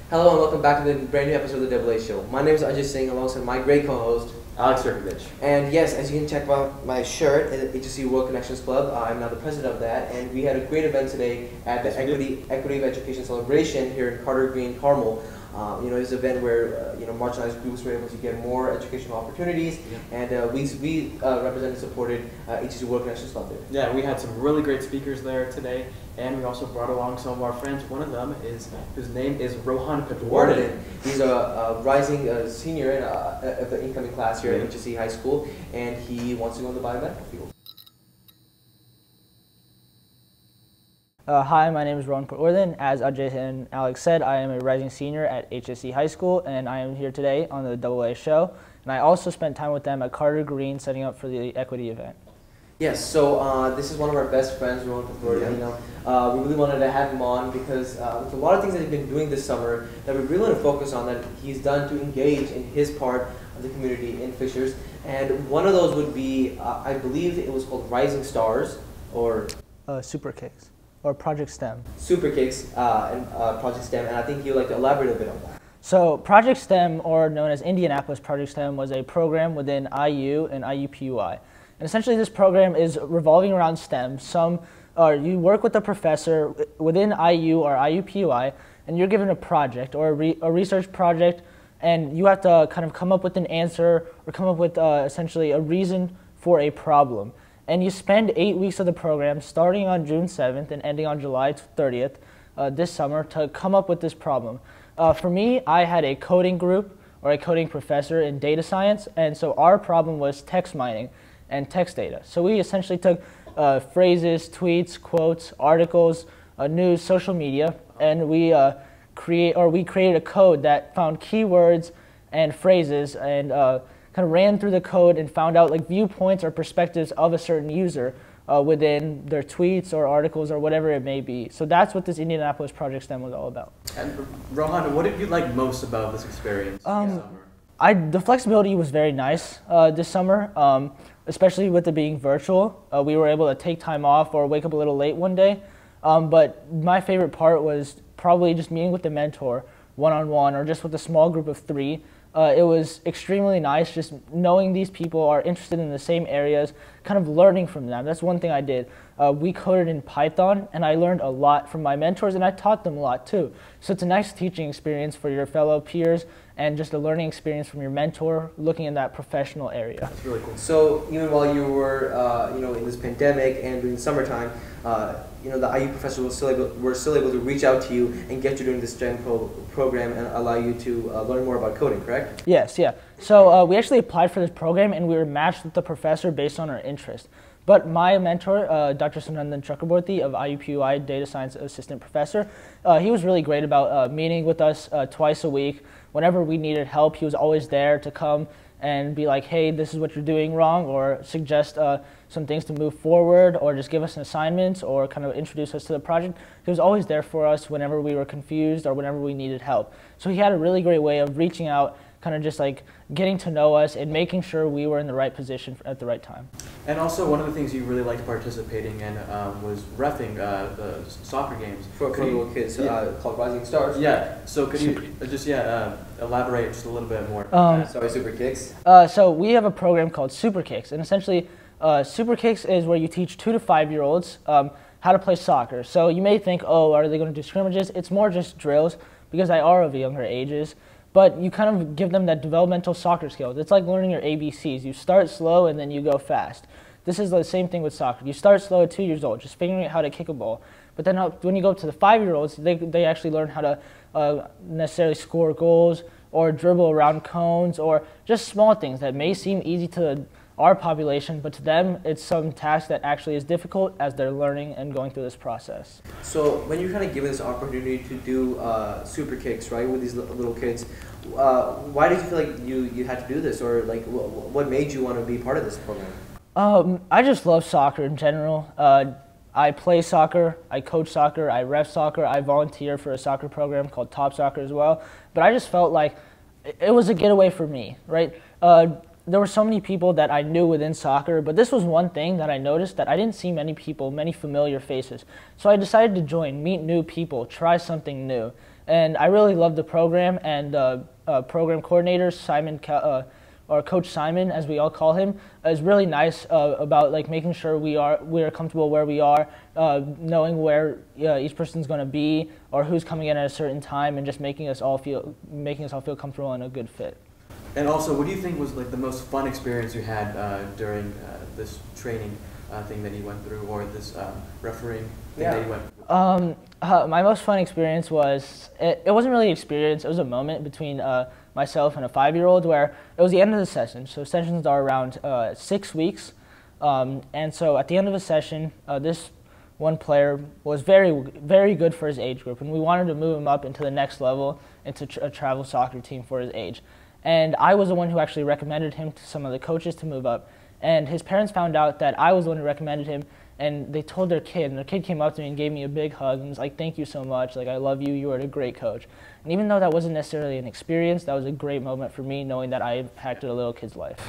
Hello and welcome back to the brand new episode of the AA Show. My name is Ajay Singh alongside my great co-host, Alex Cirkovich. And yes, as you can check out my shirt at the HSE World Connections Club, I'm now the president of that, and we had a great event today at the Equity of Education Celebration here in Carter Green, Carmel. It's an event where marginalized groups were able to get more educational opportunities, and we represented and supported HSE World Connections Club there. Yeah, we had some really great speakers there today, and we also brought along some of our friends. One of them whose name is Rohan Patwardhan. He's a rising senior of the incoming class here at HSE High School, and he wants to go in the biomedical field. Hi, my name is Rohan Patwardhan. As Ajay and Alex said, I am a rising senior at HSE High School, and I am here today on the AA Show. And I also spent time with them at Carter Green setting up for the equity event. Yes, so this is one of our best friends, Rohan Patwardhan. We really wanted to have him on because there's a lot of things that he's been doing this summer that we really want to focus on that he's done to engage in his part of the community in Fishers. And one of those would be, I believe it was called Rising Stars, or SuperKicks. Or Project STEM. SuperKicks and Project STEM, and I think you'd like to elaborate a bit on that. So Project STEM, or known as Indianapolis Project STEM, was a program within IU and IUPUI. And essentially this program is revolving around STEM. You work with a professor within IU or IUPUI, and you're given a project or a research project, and you have to kind of come up with an answer or come up with essentially a reason for a problem. And you spend 8 weeks of the program, starting on June 7th and ending on July 30th this summer, to come up with this problem. For me, I had a coding group or a coding professor in data science, and so our problem was text mining and text data. So we essentially took phrases, tweets, quotes, articles, news, social media, and we created a code that found keywords and phrases and kind of ran through the code and found out like viewpoints or perspectives of a certain user within their tweets or articles or whatever it may be. So that's what this Indianapolis Project STEM was all about. And Rohan, what did you like most about this experience this summer? The flexibility was very nice this summer, especially with it being virtual. We were able to take time off or wake up a little late one day. But my favorite part was probably just meeting with the mentor one-on-one or just with a small group of 3. It was extremely nice just knowing these people are interested in the same areas, kind of learning from them. That's one thing I did. We coded in Python, and I learned a lot from my mentors, and I taught them a lot too. So it's a nice teaching experience for your fellow peers and just a learning experience from your mentor looking in that professional area. That's really cool. So even while you were in this pandemic and during the summertime, the IU professors were still able to reach out to you and get you doing this STEM program and allow you to learn more about coding, correct? Yes, yeah. So we actually applied for this program, and we were matched with the professor based on our interest. But my mentor, Dr. Sunandan Chakraborty of IUPUI, Data Science Assistant Professor, he was really great about meeting with us twice a week. Whenever we needed help, he was always there to come and be like, hey, this is what you're doing wrong, or suggest some things to move forward, or just give us an assignment, or kind of introduce us to the project. He was always there for us whenever we were confused or whenever we needed help. So he had a really great way of reaching out, kind of just like getting to know us and making sure we were in the right position at the right time. And also one of the things you really liked participating in was reffing the soccer games. For little kids called Rising Stars. Yeah, so could you just elaborate just a little bit more? Sorry, SuperKicks. So we have a program called SuperKicks, and essentially SuperKicks is where you teach 2 to 5-year-olds how to play soccer. So you may think, oh, are they going to do scrimmages? It's more just drills because they are of younger ages. But you kind of give them that developmental soccer skills. It's like learning your ABCs. You start slow and then you go fast. This is the same thing with soccer. You start slow at 2 years old, just figuring out how to kick a ball. But then when you go to the 5-year-olds, they actually learn how to necessarily score goals or dribble around cones or just small things that may seem easy to our population, but to them it's some task that actually is difficult as they're learning and going through this process. So when you're kind of given this opportunity to do SuperKicks, right, with these little kids, why did you feel like you had to do this, or like what made you want to be part of this program? I just love soccer in general. I play soccer, I coach soccer, I ref soccer, I volunteer for a soccer program called TOPSoccer as well. But I just felt like it was a getaway for me, right? There were so many people that I knew within soccer, but this was one thing that I noticed, that I didn't see many people, many familiar faces. So I decided to join, meet new people, try something new. And I really love the program, and program coordinator or Coach Simon, as we all call him, is really nice about like making sure we are comfortable where we are, knowing where each person's going to be or who's coming in at a certain time, and just making us all feel comfortable and a good fit. And also, what do you think was like the most fun experience you had during this training thing that you went through, or this refereeing thing that you went through? My most fun experience was, it wasn't really an experience, it was a moment between myself and a 5-year-old where it was the end of the session. So sessions are around 6 weeks. And so at the end of the session, this one player was very, very good for his age group, and we wanted to move him up into the next level, into a travel soccer team for his age. And I was the one who actually recommended him to some of the coaches to move up. And his parents found out that I was the one who recommended him, and they told their kid, and their kid came up to me and gave me a big hug and was like, "Thank you so much, like I love you, you are a great coach." And even though that wasn't necessarily an experience, that was a great moment for me, knowing that I impacted a little kid's life.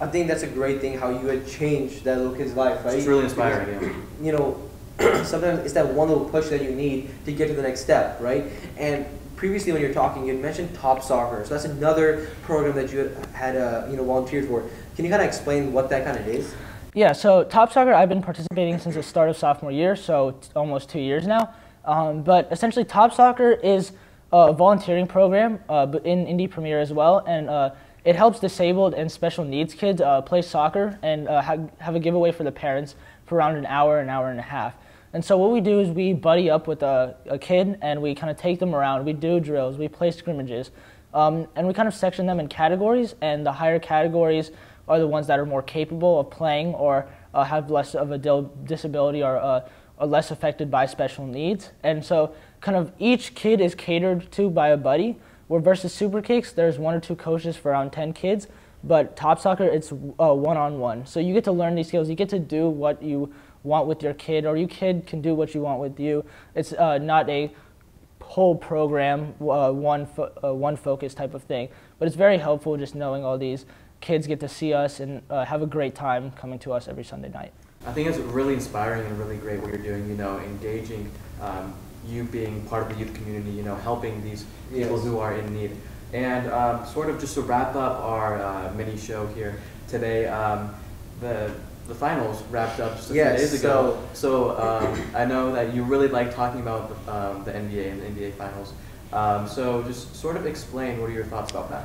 I think that's a great thing, how you had changed that little kid's life, right? It's really inspiring, yeah. You know, sometimes it's that one little push that you need to get to the next step, right? And previously when you were talking, you had mentioned TOPSoccer, so that's another program that you had volunteered for. Can you kind of explain what that kind of is? Yeah, so TOPSoccer, I've been participating since the start of sophomore year, so almost 2 years now. But essentially, TOPSoccer is a volunteering program in Indy Premier as well, and it helps disabled and special needs kids play soccer and have a giveaway for the parents for around an hour and a half. And so what we do is we buddy up with a kid, and we kind of take them around. We do drills, we play scrimmages, and we kind of section them in categories, and the higher categories are the ones that are more capable of playing or have less of a disability or are less affected by special needs. And so kind of each kid is catered to by a buddy, where versus SuperKicks, there's 1 or 2 coaches for around 10 kids, but TOPSoccer, it's one-on-one. So you get to learn these skills, you get to do what you want with your kid, or your kid can do what you want with you. It's not a whole program, one focus type of thing, but it's very helpful just knowing all these kids get to see us and have a great time coming to us every Sunday night. I think it's really inspiring and really great what you're doing, engaging you being part of the youth community, helping these people who are in need. And sort of just to wrap up our mini show here today, the finals wrapped up just a few days ago. So I know that you really like talking about the NBA and the NBA finals. So just sort of explain, what are your thoughts about that?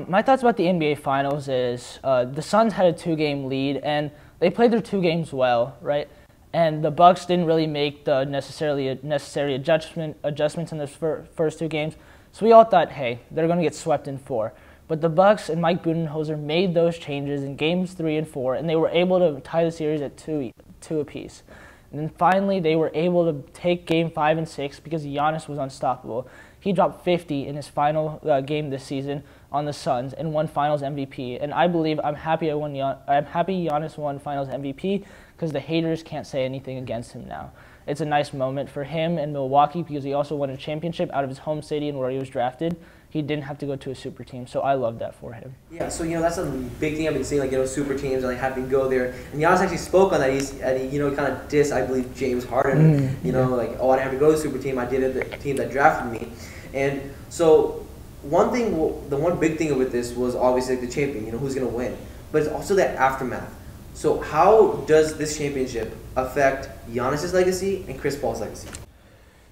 My thoughts about the NBA Finals is the Suns had a 2-game lead, and they played their 2 games well, right? And the Bucks didn't really make the necessary adjustments in their first 2 games. So we all thought, hey, they're going to get swept in 4. But the Bucks and Mike Budenholzer made those changes in games 3 and 4, and they were able to tie the series at 2 apiece. And then finally, they were able to take game 5 and 6 because Giannis was unstoppable. He dropped 50 in his final game this season on the Suns and won Finals MVP. And I'm happy Giannis won Finals MVP because the haters can't say anything against him now. It's a nice moment for him in Milwaukee because he also won a championship out of his home stadium where he was drafted. He didn't have to go to a super team, so I love that for him. Yeah, so that's a big thing I've been seeing, super teams and having to go there. And Giannis actually spoke on that. He kind of dissed, I believe, James Harden. I didn't have to go to the super team. I did it the team that drafted me. And so the one big thing with this was obviously the champion. Who's going to win, but it's also that aftermath. So how does this championship affect Giannis's legacy and Chris Paul's legacy?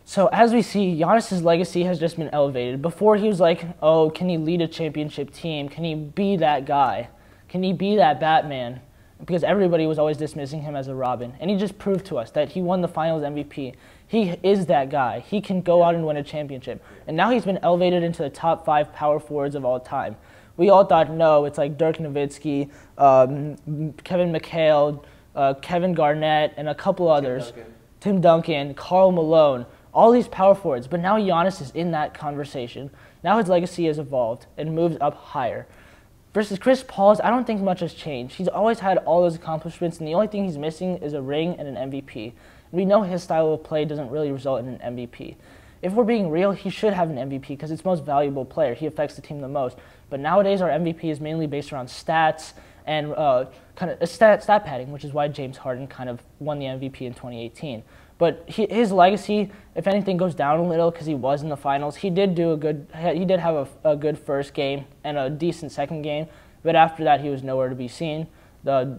So as we see, Giannis's legacy has just been elevated. Before he was like, oh, can he lead a championship team? Can he be that guy? Can he be that Batman? Because everybody was always dismissing him as a Robin. And he just proved to us that he won the Finals MVP. He is that guy. He can go out and win a championship. And now he's been elevated into the top 5 power forwards of all time. We all thought, no, it's like Dirk Nowitzki, Kevin McHale, Kevin Garnett, and a couple others. Tim Duncan, Karl Malone. All these power forwards, but now Giannis is in that conversation. Now his legacy has evolved and moved up higher. Versus Chris Paul's, I don't think much has changed. He's always had all those accomplishments, and the only thing he's missing is a ring and an MVP. And we know his style of play doesn't really result in an MVP. If we're being real, he should have an MVP because it's most valuable player. He affects the team the most. But nowadays, our MVP is mainly based around stats and kind of stat padding, which is why James Harden kind of won the MVP in 2018. But his legacy, if anything, goes down a little because he was in the finals. He did have a good first game and a decent second game, but after that he was nowhere to be seen.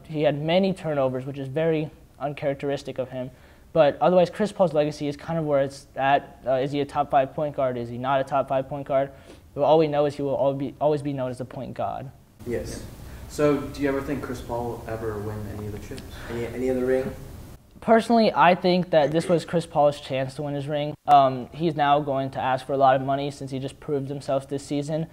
He had many turnovers, which is very uncharacteristic of him. But otherwise, Chris Paul's legacy is kind of where it's at. Is he a top 5 point guard? Is he not a top 5 point guard? But all we know is he will always be known as the point god. Yes. So, do you ever think Chris Paul will ever win any of the chips? Any other ring? Personally, I think that this was Chris Paul's chance to win his ring. He's now going to ask for a lot of money since he just proved himself this season.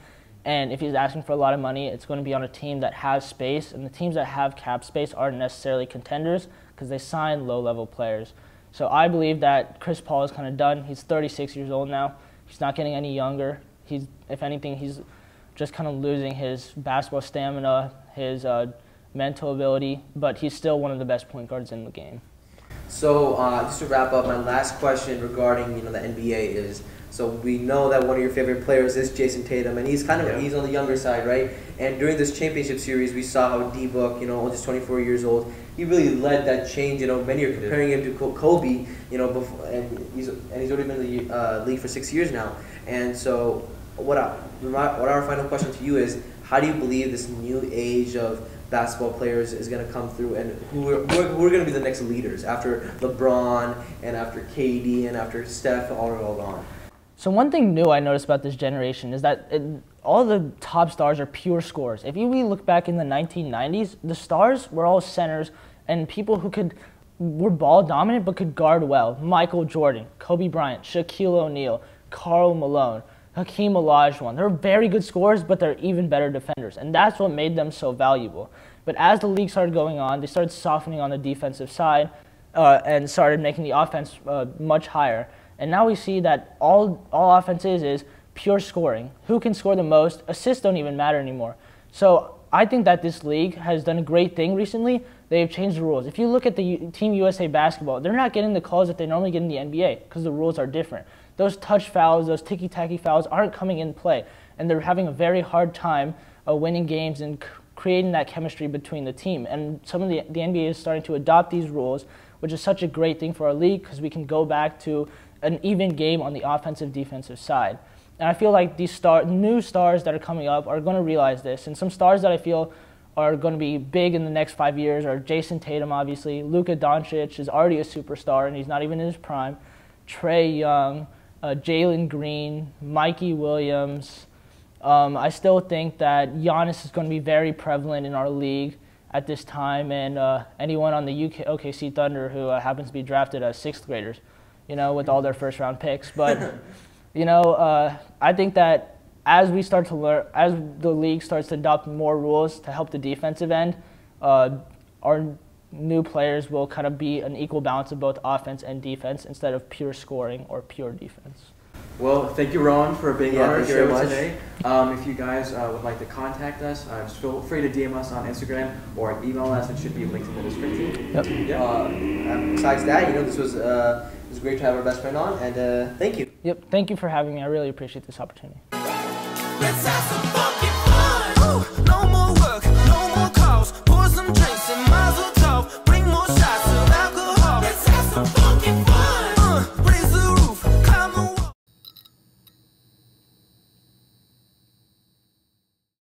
And if he's asking for a lot of money, it's going to be on a team that has space. And the teams that have cap space aren't necessarily contenders because they sign low-level players. So I believe that Chris Paul is kind of done. He's 36 years old now. He's not getting any younger. If anything, he's just kind of losing his basketball stamina, his mental ability. But he's still one of the best point guards in the game. So just to wrap up, my last question regarding the NBA is, so we know that one of your favorite players is Jason Tatum, and he's on the younger side, right? And during this championship series, we saw how D-Book, just 24 years old, he really led that change. Many are comparing him to Kobe, before, and he's already been in the league for 6 years now. And so, what our final question to you is, how do you believe this new age of basketball players is going to come through, and who are going to be the next leaders after LeBron and after KD and after Steph, all gone? So one thing new I noticed about this generation is that all the top stars are pure scorers. If we look back in the 1990s, the stars were all centers and people who were ball dominant but could guard well. Michael Jordan, Kobe Bryant, Shaquille O'Neal, Karl Malone, Hakeem Olajuwon. They're very good scorers, but they're even better defenders, and that's what made them so valuable. But as the league started going on, they started softening on the defensive side and started making the offense much higher. And now we see that all offense is pure scoring. Who can score the most? Assists don't even matter anymore. So I think that this league has done a great thing recently. They've changed the rules. If you look at the Team USA basketball, they're not getting the calls that they normally get in the NBA because the rules are different. Those touch fouls, those ticky-tacky fouls aren't coming in play, and they're having a very hard time winning games and creating that chemistry between the team. And some of the NBA is starting to adopt these rules, which is such a great thing for our league because we can go back to an even game on the offensive-defensive side. And I feel like these new stars that are coming up are going to realize this. And some stars that I feel are going to be big in the next 5 years are Jason Tatum, obviously. Luka Doncic is already a superstar, and he's not even in his prime. Trae Young, Jalen Green, Mikey Williams. I still think that Giannis is going to be very prevalent in our league at this time, and anyone on the OKC Thunder who happens to be drafted as sixth graders, with all their first-round picks. But, I think that as we start to learn, as the league starts to adopt more rules to help the defensive end, our new players will kind of be an equal balance of both offense and defense instead of pure scoring or pure defense. Well, thank you, Rohan, for being on our thank you very show much. Today. If you guys would like to contact us, just feel free to DM us on Instagram or email us. It should be linked in the description. Yep. Besides that, this was it was great to have our best friend on, and thank you. Yep. Thank you for having me. I really appreciate this opportunity. Let's have some fucking fun. Ooh, no more